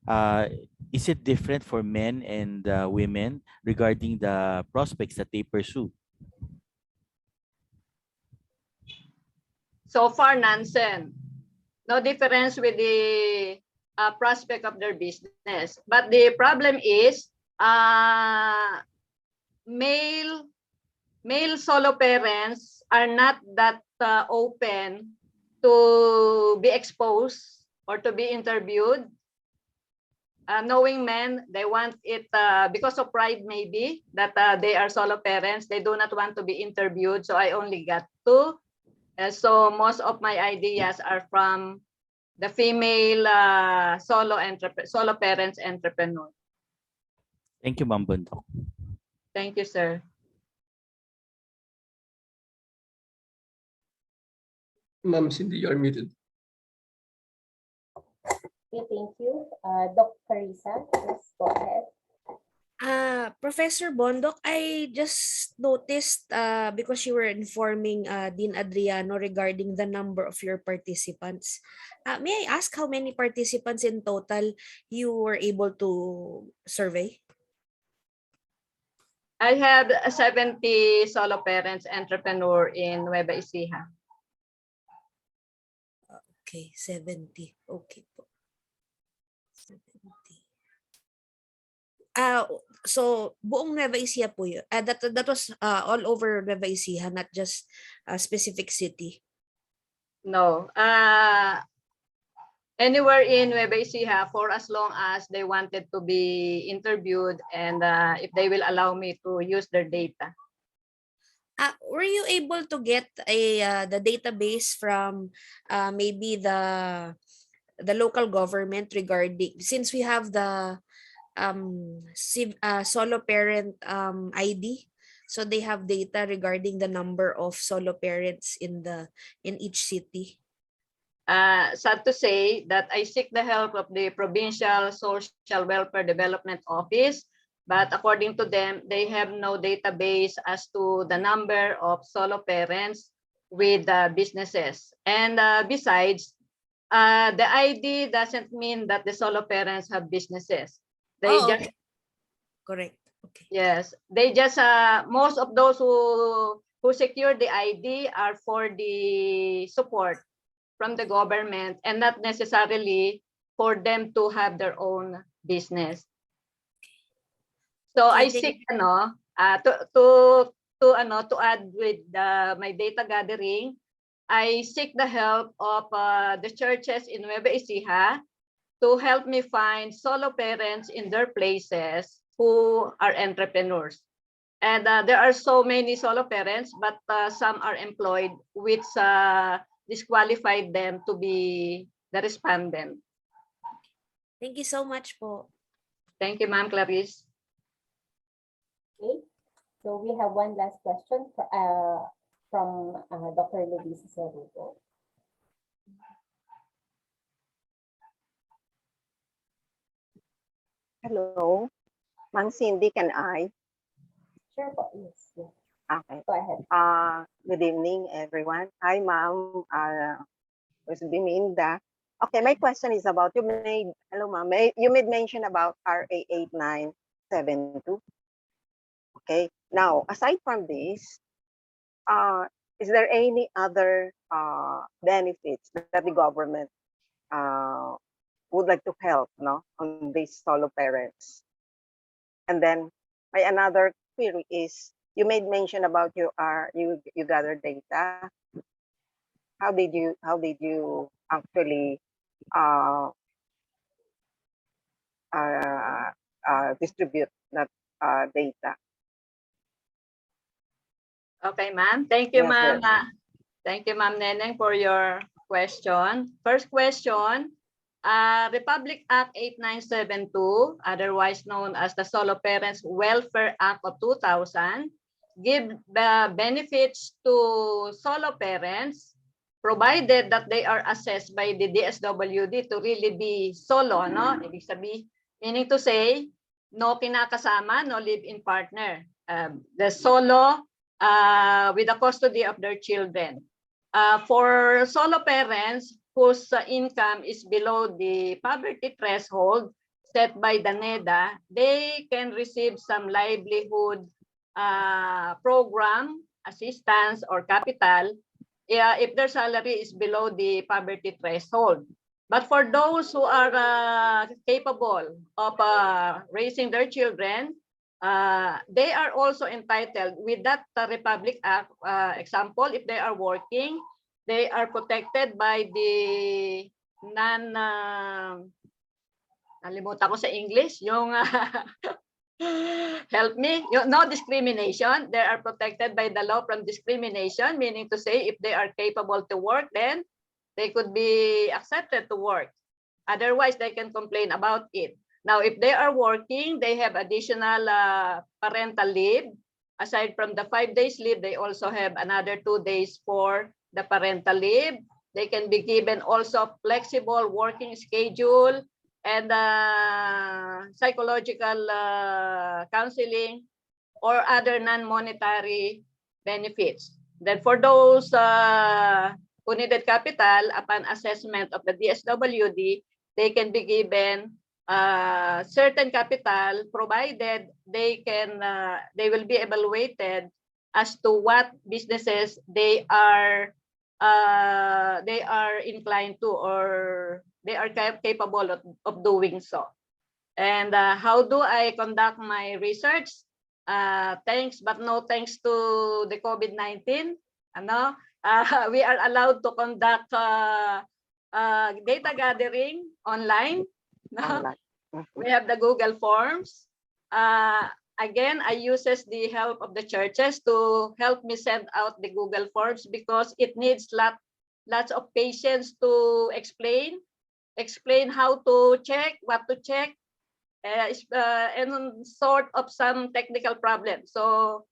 uh, is it different for men and women regarding the prospects that they pursue? So far, nonsense. No difference with the prospect of their business. But the problem is male solo parents are not that open to be exposed or to be interviewed. Knowing men, they want it because of pride, maybe, that they are solo parents. They do not want to be interviewed. So I only got two. So most of my ideas are from the female solo parents entrepreneur. Thank you, Ma'am Bundok. Thank you, sir. Ma'am Cindy, you are muted. Okay, thank you. Dr. Carissa, please go ahead. Professor Bondok, I just noticed because you were informing Dean Adriano regarding the number of your participants. May I ask how many participants in total you were able to survey? I have 70 solo parents entrepreneur in Nueva Ecija. Okay, 70. Okay po. 70. So buong Nueva Ecija po yun. That was all over Nueva Ecija, not just a specific city. No. Anywhere in Nueva Ecija, for as long as they wanted to be interviewed and if they will allow me to use their data. Were you able to get the database from maybe the local government regarding, since we have the solo parent ID, so they have data regarding the number of solo parents in each city? sad to say that I seek the help of the Provincial Social Welfare Development Office, but according to them, they have no database as to the number of solo parents with businesses. And besides, the ID doesn't mean that the solo parents have businesses. They Oh, just okay. Correct. Okay. Yes, they just most of those who secure the ID are for the support from the government and not necessarily for them to have their own business. So Okay, I seek to add with my data gathering, I seek the help of the churches in Nueva Ecija to help me find solo parents in their places who are entrepreneurs. And there are so many solo parents, but some are employed, which disqualified them to be the respondent. Thank you so much po. Thank you, Ma'am Clarice. Okay, so we have one last question from Dr. Luis Cerruto. Hello, Ma'am Cindy, can I? Sure po, yes, yes. Okay. Go ahead. Good evening, everyone. Hi, Ma'am. Ms. Biminda. Okay, my question is about hello, Ma'am. You made mention about RA 8972. Okay, now, aside from this, is there any other benefits that the government would like to help on these solo parents? And then my another query is, you made mention about you gather data. How did you actually distribute that data? Okay, ma'am. Thank you, Yes, ma'am. yes. Thank you, Ma'am Neneng, for your question. First question, Republic Act 8972, otherwise known as the Solo Parents Welfare Act of 2000, give the benefits to solo parents provided that they are assessed by the DSWD to really be solo, no? Ibig sabihin, meaning to say, no kinakasama, no live-in partner. The solo with the custody of their children. For solo parents whose income is below the poverty threshold set by the NEDA, they can receive some livelihood program, assistance, or capital if their salary is below the poverty threshold. But for those who are capable of raising their children, they are also entitled with that Republic Act. Example, if they are working, they are protected by the nalimutan ko sa English, yung help me, no discrimination. They are protected by the law from discrimination, meaning to say if they are capable to work, then they could be accepted to work. Otherwise, they can complain about it. Now, if they are working, they have additional parental leave. Aside from the 5 days leave, they also have another 2 days for the parental leave. They can be given also flexible working schedule and psychological counseling or other non-monetary benefits. Then for those who needed capital, upon assessment of the DSWD, they can be given certain capital provided they will be evaluated as to what businesses they are inclined to or they are capable of doing so. And how do I conduct my research? Thanks but no thanks to the COVID-19, we are allowed to conduct data gathering online. Online. We have the Google Forms. Again, I uses the help of the churches to help me send out the Google Forms because it needs lots of patience to explain how to check, what to check, and sort of some technical problems. So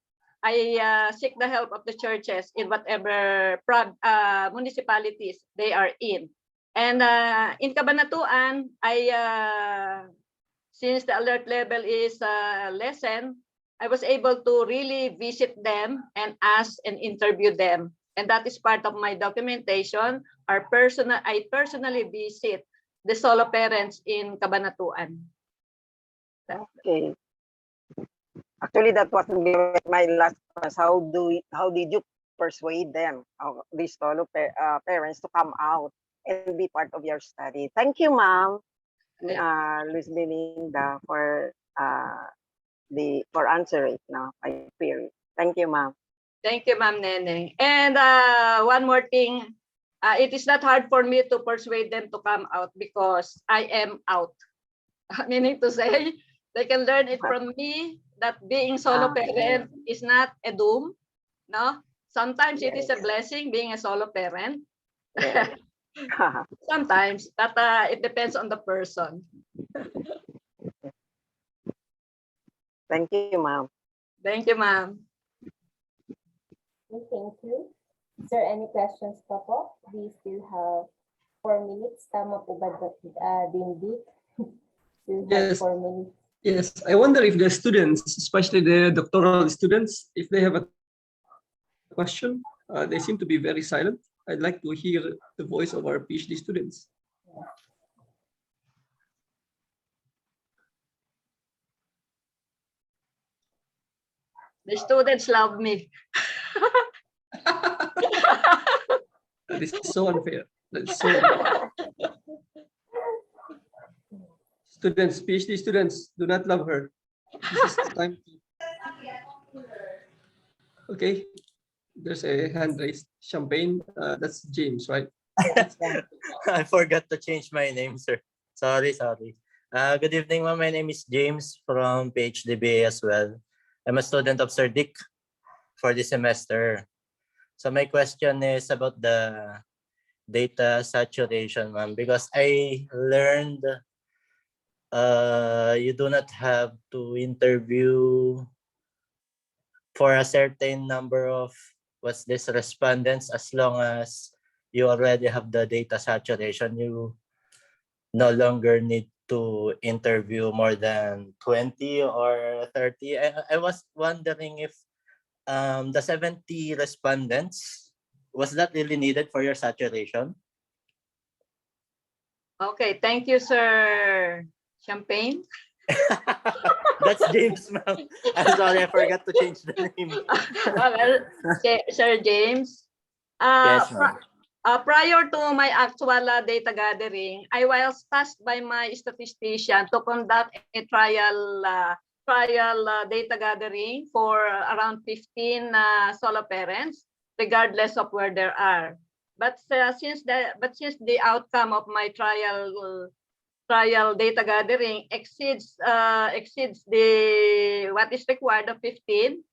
I seek the help of the churches in whatever municipalities they are in. And in Cabanatuan, since the alert level is lessened, I was able to really visit them and ask and interview them. And that is part of my documentation. I personally visit the solo parents in Cabanatuan. Okay. Actually, that was my last question. How did you persuade them, these solo parents, to come out and be part of your study? Thank you, ma'am, Luis Belinda, for answering my query. Thank you, ma'am. Thank you, Ma'am Neneng. And one more thing, it is not hard for me to persuade them to come out because I am out. Meaning to say, they can learn it from me that being solo parent is not a doom. No, sometimes it is a blessing being a solo parent. Yes. Sometimes, but it depends on the person. Thank you, ma'am. Thank you, ma'am. Okay, thank you. Is there any questions pa po? We still have 4 minutes. Tama po ba, Dindik? Still have Yes. 4 minutes. Yes, I wonder if the students, especially the doctoral students, if they have a question, they seem to be very silent. I'd like to hear the voice of our PhD students. The students love me. That is so unfair. That is so unfair. Students, PhD students, do not love her. This is the time. Okay, there's a hand raised. Champagne, that's James, right? I forgot to change my name, sir. Sorry. Good evening, ma'am. My name is James from PhDBA as well. I'm a student of Sir Dick for this semester. So my question is about the data saturation, ma'am, because I learned you do not have to interview for a certain number of respondents as long as you already have the data saturation. You no longer need to interview more than 20 or 30. I was wondering if the 70 respondents, was that really needed for your saturation? Okay, thank you, Sir Champagne. That's James, ma'am. I'm sorry, I forgot to change the name. Well, Sir James, Yes, ma'am. prior to my actual data gathering, I was tasked by my statistician to conduct a trial data gathering for around 15 solo parents, regardless of where they are. But since the outcome of my trial data gathering exceeds the what is required of 15,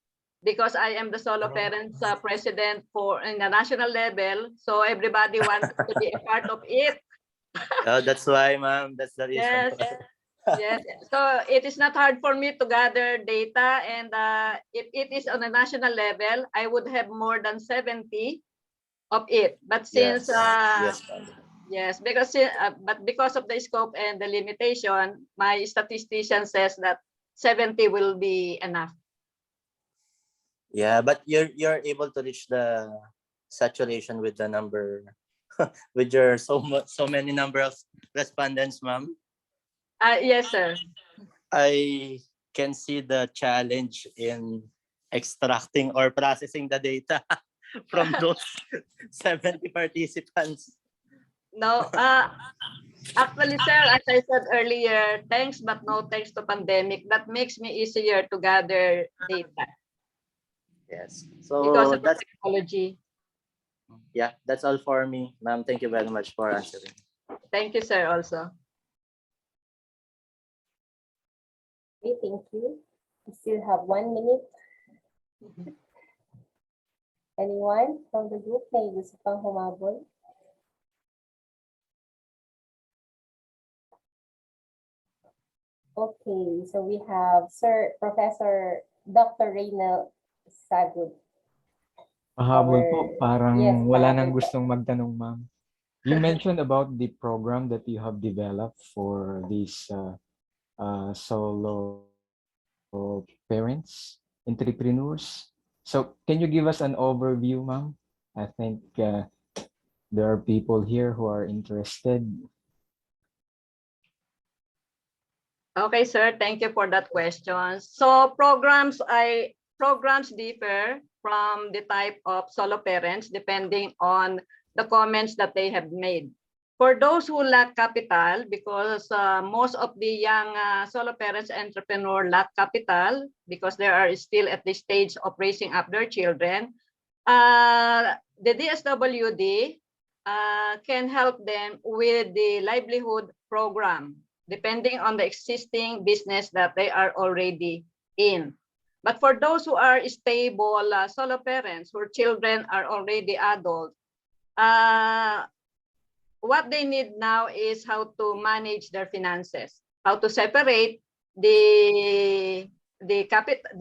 because I am the solo parents president for in the national level, so everybody wants to be a part of it. Oh, that's why, ma'am. That's the reason. Yes, yes. So it is not hard for me to gather data, and if it is on a national level, I would have more than 70 of it. But since Yes, ma'am. yes, because of the scope and the limitation, my statistician says that 70 will be enough. Yeah, but you're able to reach the saturation with the number with your so many number of respondents, ma'am. Yes, sir. I can see the challenge in extracting or processing the data from those 70 participants. No, actually, sir, as I said earlier, thanks but no thanks to pandemic, that makes me easier to gather data Yes. because So of the technology. that's all for me, ma'am. Thank you very much for answering. Thank you, sir, also. Okay, thank you. We still have 1 minute. Anyone from the group na gusto pang humabol? Okay, so we have Professor Dr. Reynel Sagud. Pahabol po, Our- parang yes, wala pahabol nang po. gustong magtanong, ma'am. You mentioned about the program that you have developed for these solo parents, entrepreneurs. So can you give us an overview, ma'am? I think there are people here who are interested. Okay, sir. Thank you for that question. So programs differ from the type of solo parents depending on the comments that they have made. For those who lack capital, because most of the young solo parents entrepreneur lack capital because they are still at the stage of raising up their children, the DSWD can help them with the livelihood program, depending on the existing business that they are already in. But for those who are stable solo parents, whose children are already adult, what they need now is how to manage their finances, how to separate the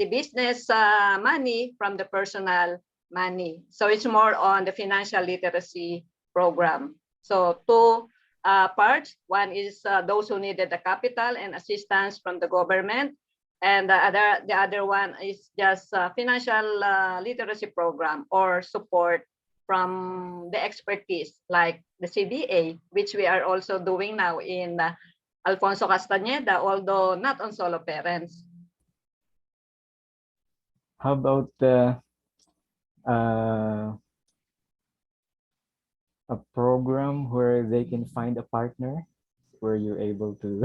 business money from the personal money. So it's more on the financial literacy program. So two parts. One is those who needed the capital and assistance from the government, and the other one is just financial literacy program or support from the expertise like the CDA, which we are also doing now in Alfonso Castañeda, although not on solo parents. How about a program where they can find a partner, where you're able to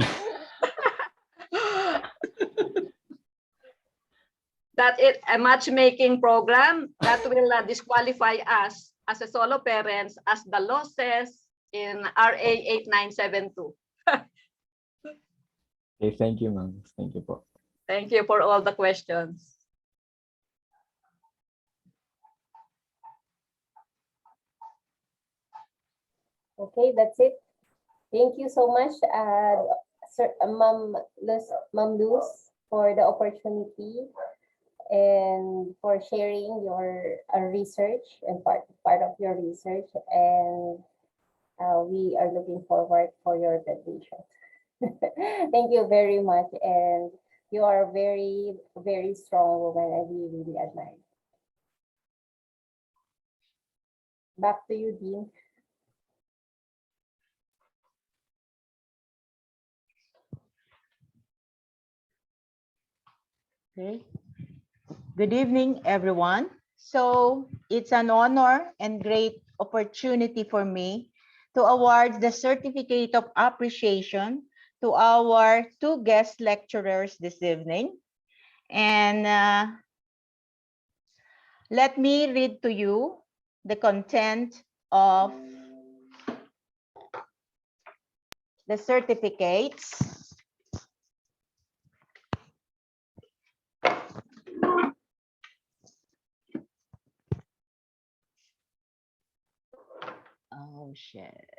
That is a matchmaking program that will disqualify us as a solo parents as the law says in RA 8972. Okay, thank you, ma'am. Thank you po. Thank you for all the questions. Okay, that's it. Thank you so much, Sir Ma'am Luz, for the opportunity and for sharing your research and part of your research. And we are looking forward for your graduation. Thank you very much, and you are very, very strong woman, and we really admire. Back to you, Dean. Okay. Good evening, everyone. So it's an honor and great opportunity for me to award the Certificate of Appreciation to our two guest lecturers this evening. And let me read to you the content of the certificates. Oh, shit.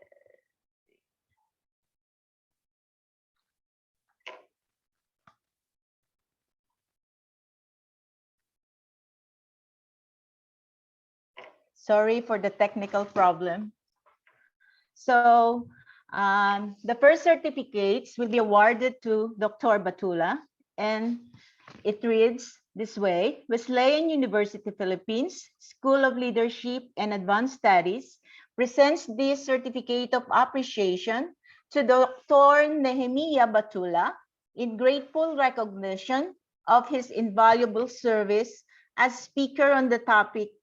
Sorry for the technical problem. So the first certificates will be awarded to Dr. Batula, and it reads this way: Wesleyan University Philippines School of Leadership and Advanced Studies presents this certificate of appreciation to Dr. Nehemiah Batula in grateful recognition of his invaluable service as speaker on the topic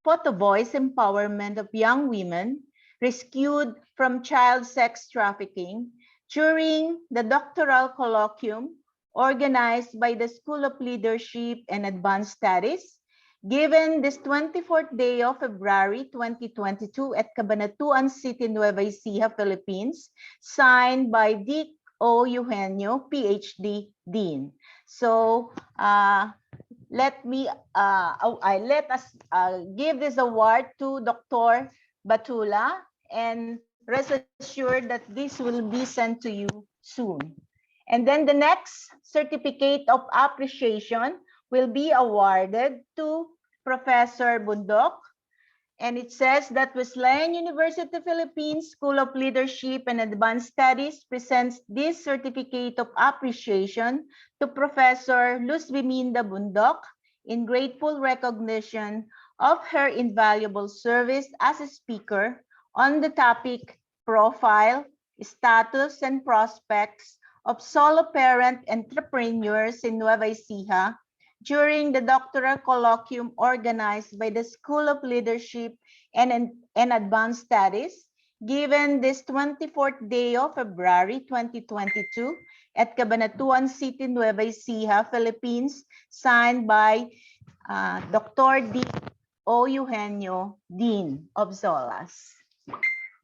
Photo Voice Empowerment of Young Women Rescued from Child Sex Trafficking during the Doctoral Colloquium organized by the School of Leadership and Advanced Studies, given this 24th day of February 2022 at Cabanatuan City, Nueva Ecija, Philippines, signed by Dick O. Eugenio, PhD Dean. So let us give this award to Dr. Batula, and rest assured that this will be sent to you soon. And then the next certificate of appreciation will be awarded to Professor Bundok, And it says that Wesleyan University Philippines School of Leadership and Advanced Studies presents this certificate of appreciation to Professor Luz Biminda Bundok in grateful recognition of her invaluable service as a speaker on the topic Profile, Status, and Prospects of Solo Parent Entrepreneurs in Nueva Ecija during the Doctoral Colloquium organized by the School of Leadership and Advanced Studies, given this 24th day of February 2022 at Cabanatuan City, Nueva Ecija, Philippines, signed by Dr. D. O. Eugenio, Dean of SOLAS.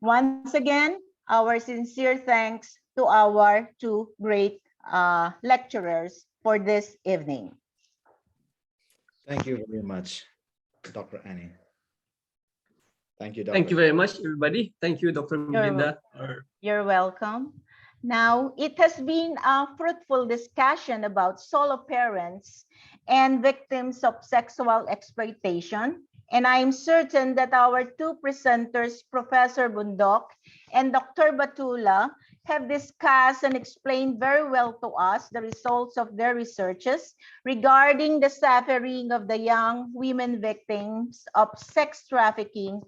Once again, our sincere thanks to our two great lecturers for this evening. Thank you very much, Dr. Annie. Thank you, Dr. Thank you very much, everybody. Thank you, Dr. Melinda. You're welcome. Now, it has been a fruitful discussion about solo parents and victims of sexual exploitation. And I'm certain that our two presenters, Professor Bundok and Dr. Batula, have discussed and explained very well to us the results of their researches regarding the suffering of the young women victims of sex trafficking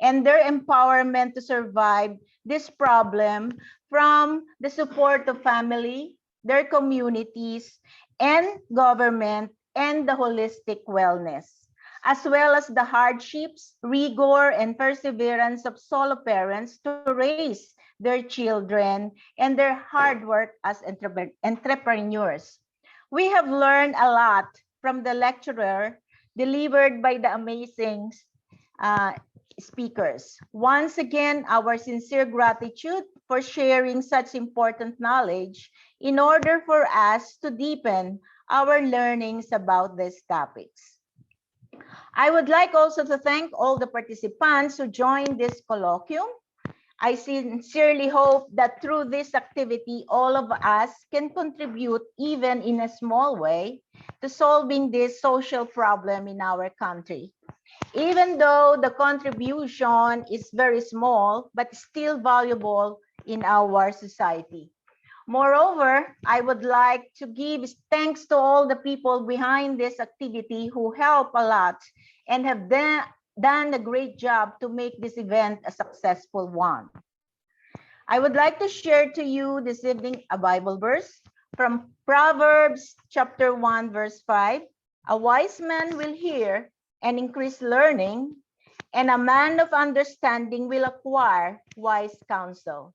and their empowerment to survive this problem from the support of family, their communities, and government, and the holistic wellness, as well as the hardships, rigor, and perseverance of solo parents to raise their children and their hard work as entrepreneurs. We have learned a lot from the lecturer delivered by the amazing speakers. Once again, our sincere gratitude for sharing such important knowledge in order for us to deepen our learnings about these topics. I would like also to thank all the participants who joined this colloquium. I sincerely hope that through this activity, all of us can contribute even in a small way to solving this social problem in our country. Even though the contribution is very small, but still valuable in our society. Moreover, I would like to give thanks to all the people behind this activity who help a lot and have done a great job to make this event a successful one. I would like to share to you this evening a Bible verse from Proverbs chapter 1, verse 5. A wise man will hear and increase learning, and a man of understanding will acquire wise counsel.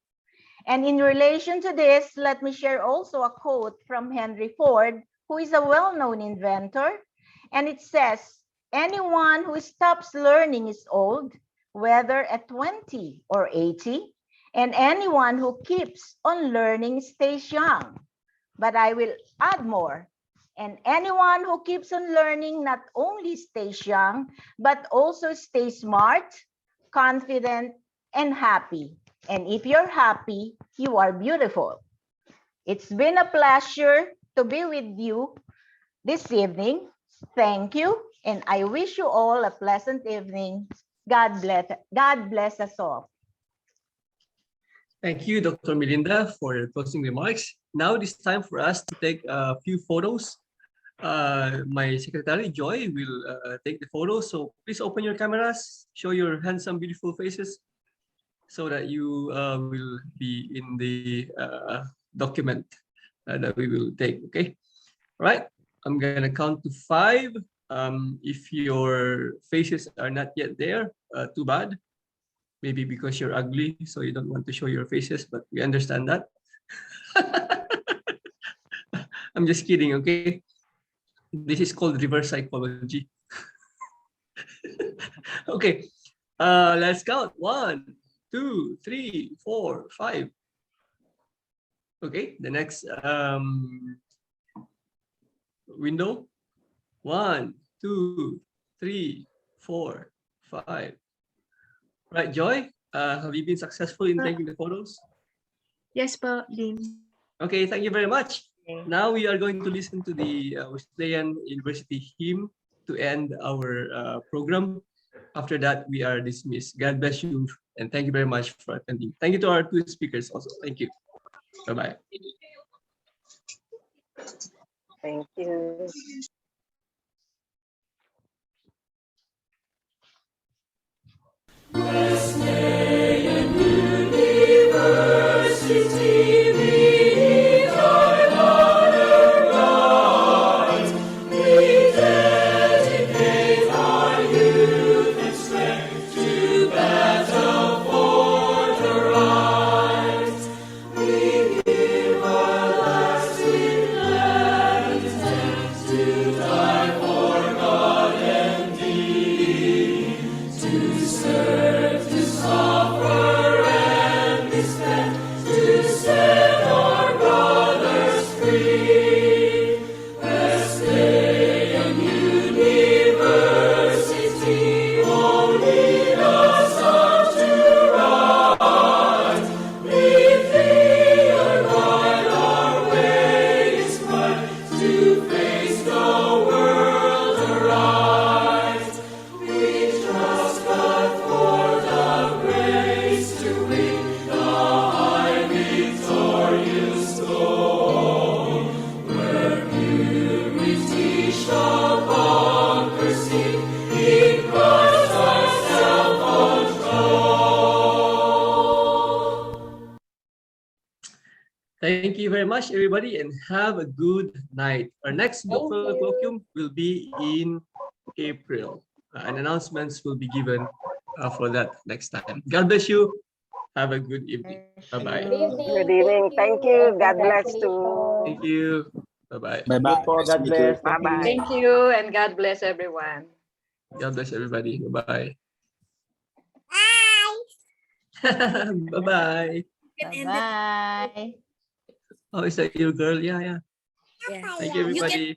And in relation to this, let me share also a quote from Henry Ford, who is a well-known inventor. And it says, anyone who stops learning is old, whether at 20 or 80, and anyone who keeps on learning stays young. But I will add more. And anyone who keeps on learning not only stays young, but also stays smart, confident, and happy. And if you're happy, you are beautiful. It's been a pleasure to be with you this evening. Thank you. And I wish you all a pleasant evening. God bless us all. Thank you, Dr. Melinda, for your closing remarks. Now it is time for us to take a few photos. My secretary, Joy, will take the photos. So please open your cameras, show your handsome, beautiful faces so that you will be in the document that we will take, okay? All right, I'm gonna count to 5. If your faces are not yet there, too bad. Maybe because you're ugly, so you don't want to show your faces, but we understand that. I'm just kidding, okay? This is called reverse psychology. Okay, let's count. 1, 2, 3, 4, 5. Okay, the next window. 1, 2, 3, 4, 5. Right, Joy, have you been successful in taking the photos? Yes, po, Dean. Okay, thank you very much. Now we are going to listen to the Wesleyan University hymn to end our program. After that, we are dismissed. God bless you, and thank you very much for attending. Thank you to our 2 speakers also. Thank you. Bye-bye. Thank you. Thank you very much, everybody, and have a good night. Our next doctoral colloquium will be in April, and announcements will be given for that next time. God bless you. Have a good evening. Bye-bye. Good evening. Thank you. God bless too. Thank you. Bye-bye. Bye-bye. God bless. Bye-bye. Thank you and God bless everyone. God bless everybody. Bye-bye. Bye-bye. Bye. Oh, is that your girl? Yeah, yeah. Yeah. Thank you, You can, everybody.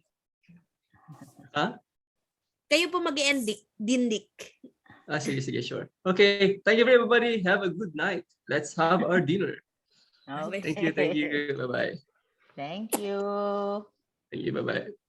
Huh? kayo po mag-end, Dindik. Sige, sige, sure. Okay. Thank you, everybody. Have a good night. Let's have our dinner. Okay. Thank you. Thank you. Bye-bye. Thank you. Thank you. Bye-bye.